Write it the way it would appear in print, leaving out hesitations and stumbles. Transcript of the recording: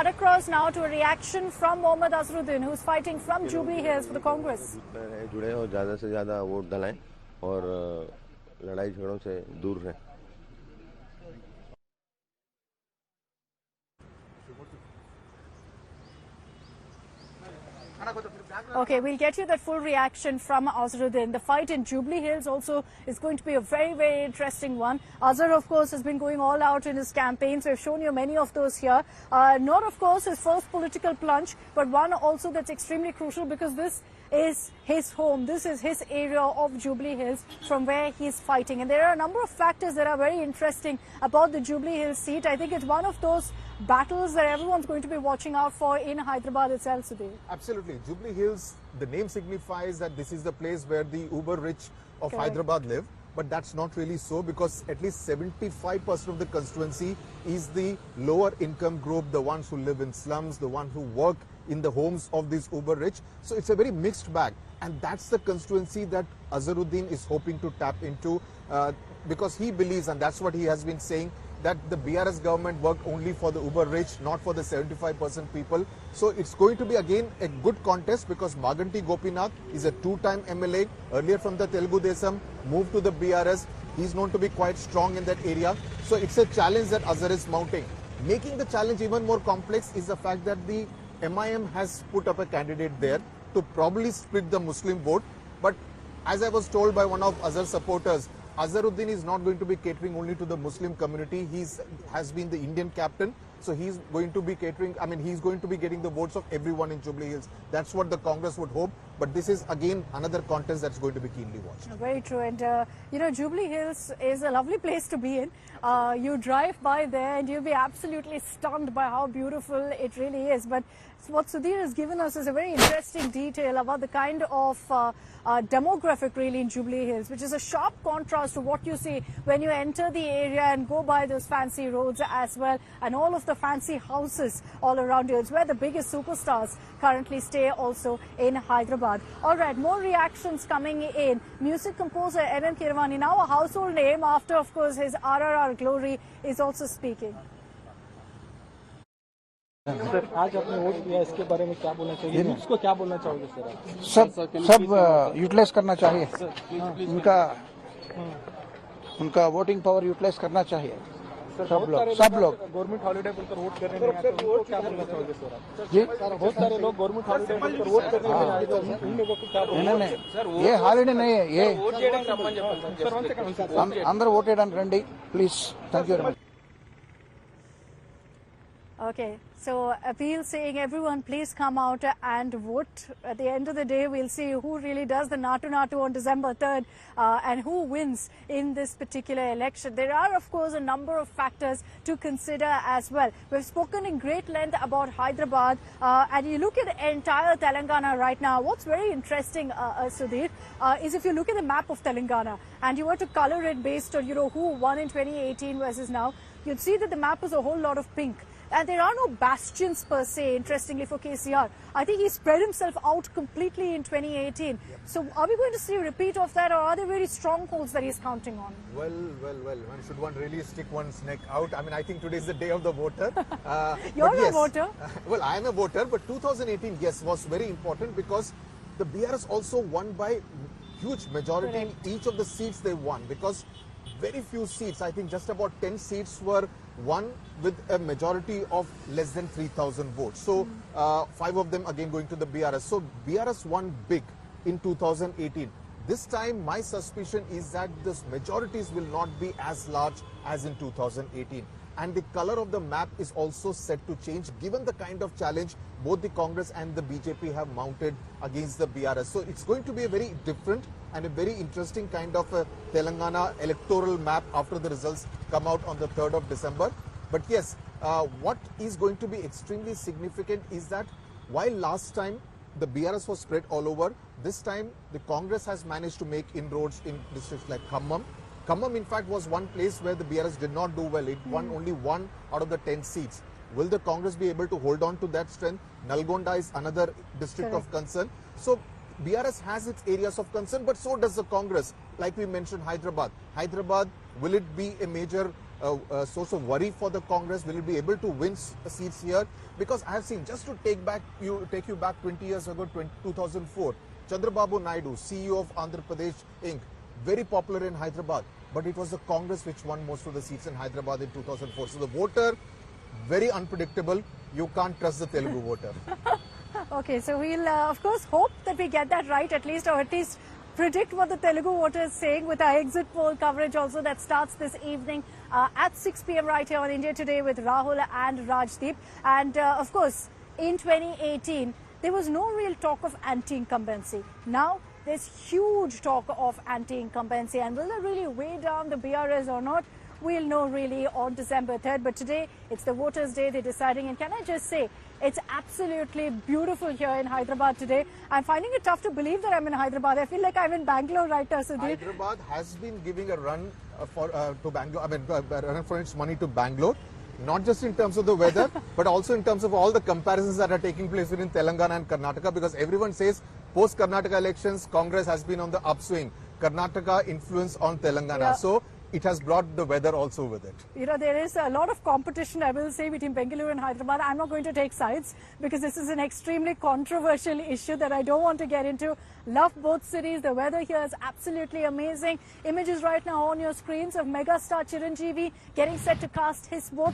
cut across now to a reaction from Mohammad Azharuddin, who's fighting from Jubilee Hills for the Congress. जुड़े और ज़्यादा से ज़्यादा vote डलाएं और लड़ाई झगड़ों से दूर रहें. Okay, we'll get you that full reaction from Azharuddin. The fight in Jubilee Hills also is going to be a very, very interesting one. Azhar, of course, has been going all out in his campaigns. We've shown you many of those here. Not, of course, his first political plunge, but one also that's extremely crucial because this is his home. This is his area of Jubilee Hills from where he's fighting. And there are a number of factors that are very interesting about the Jubilee Hills seat. I think it's one of those battles that everyone's going to be watching out for in Hyderabad itself, Sudhir. Absolutely. Jubilee Hills, the name signifies that this is the place where the uber rich of Hyderabad live. But that's not really so, because at least 75% of the constituency is the lower income group, the ones who live in slums, the ones who work in the homes of these uber rich. So it's a very mixed bag. And that's the constituency that Azharuddin is hoping to tap into because he believes, and that's what he has been saying, that the BRS government worked only for the uber rich, not for the 75% people. So it's going to be again a good contest because Maganti Gopinath is a two-time MLA, earlier from the Telugu Desam, moved to the BRS. He's known to be quite strong in that area. So it's a challenge that Azhar is mounting. Making the challenge even more complex is the fact that the MIM has put up a candidate there to probably split the Muslim vote. But as I was told by one of Azhar's supporters, Azharuddin is not going to be catering only to the Muslim community. He has been the Indian captain, so he's going to be catering, he's going to be getting the votes of everyone in Jubilee Hills. That's what the Congress would hope. But this is again another contest that's going to be keenly watched. Very true. And, Jubilee Hills is a lovely place to be in. You drive by there and you'll be absolutely stunned by how beautiful it really is. But what Sudhir has given us is a very interesting detail about the kind of demographic really in Jubilee Hills, which is a sharp contrast to what you see when you enter the area and go by those fancy roads as well, and all of the fancy houses all around you. It's where the biggest superstars currently stay also in Hyderabad. All right, more reactions coming in. Music composer N.N. Kirwani, now a household name after, of course, his RRR glory, is also speaking. Sir आज आपने vote किया, इसके बारे में क्या बोलना चाहिए, उसको क्या बोलना चाहोगे सर? सब यूटिलाइज करना चाहिए, उनका वोटिंग पावर यूटिलाइज करना चाहिए. सब लोग गवर्नमेंट हॉलिडे पर वोट करने नहीं आते, उनको क्या बोलना चाहोगे सर? जी बहुत सारे लोग गवर्नमेंट हॉलिडे पर वोट करने नहीं आते, उन लोगों को क्या बोलना? नहीं, ये हॉलिडे नहीं है, ये అందరూ ఓట్ చేయడానికి రండి please. Thank you very much. Okay, so appeal saying everyone please come out and vote. At the end of the day, we'll see who really does the Natu on December 3rd and who wins in this particular election. There are, of course, a number of factors to consider as well. We've spoken in great length about Hyderabad and you look at the entire Telangana right now. What's very interesting, Sudhir, is if you look at the map of Telangana and you were to color it based on, who won in 2018 versus now, you'd see that the map is a whole lot of pink. And there are no bastions per se, interestingly, for KCR. I think he spread himself out completely in 2018. So are we going to see a repeat of that, or are there very strongholds that he's counting on? Well, should one really stick one's neck out? I think today is the day of the voter. You're a voter. Well, I am a voter, but 2018, yes, was very important because the BRS also won by huge majority in each of the seats they won, because very few seats, I think just about 10 seats were won with a majority of less than 3,000 votes. So 5 of them again going to the BRS. So BRS won big in 2018. This time my suspicion is that the majorities will not be as large as in 2018. And the color of the map is also set to change given the kind of challenge both the Congress and the BJP have mounted against the BRS. So it's going to be a very different and a very interesting kind of a Telangana electoral map after the results come out on the 3rd of December. But yes, what is going to be extremely significant is that while last time the BRS was spread all over, this time the Congress has managed to make inroads in districts like Khammam. Khammam, in fact, was one place where the BRS did not do well. It won only 1 out of the 10 seats. Will the Congress be able to hold on to that strength? Nalgonda is another district of concern. So BRS has its areas of concern, but so does the Congress. Like we mentioned, Hyderabad. Hyderabad, will it be a major a source of worry for the Congress? Will it be able to win seats here? Because I have seen, just to take you back 20 years ago, 2004, Chandrababu Naidu, CEO of Andhra Pradesh Inc., very popular in Hyderabad, but it was the Congress which won most of the seats in Hyderabad in 2004. So the voter, very unpredictable. You can't trust the Telugu voter. Okay, so we'll of course hope that we get that right at least, or at least predict what the Telugu voter is saying with our exit poll coverage also that starts this evening at 6 p.m. right here on India Today with Rahul and Rajdeep. And of course, in 2018, there was no real talk of anti-incumbency. Now, there's huge talk of anti-incumbency, and will it really weigh down the BRS or not? We'll know really on December 3rd, but today it's the voters' day, they're deciding, and can I just say, it's absolutely beautiful here in Hyderabad today. I'm finding it tough to believe that I'm in Hyderabad. I feel like I'm in Bangalore right now, Sudhir. Hyderabad has been giving a run to Bangalore, run for its money to Bangalore, not just in terms of the weather, but also in terms of all the comparisons that are taking place within Telangana and Karnataka, because everyone says post-Karnataka elections, Congress has been on the upswing. Karnataka influence on Telangana. Yeah. So it has brought the weather also with it. You know, there is a lot of competition, I will say, between Bengaluru and Hyderabad. I'm not going to take sides because this is an extremely controversial issue that I don't want to get into. Love both cities. The weather here is absolutely amazing. Images right now on your screens of megastar Chiranjeevi getting set to cast his vote.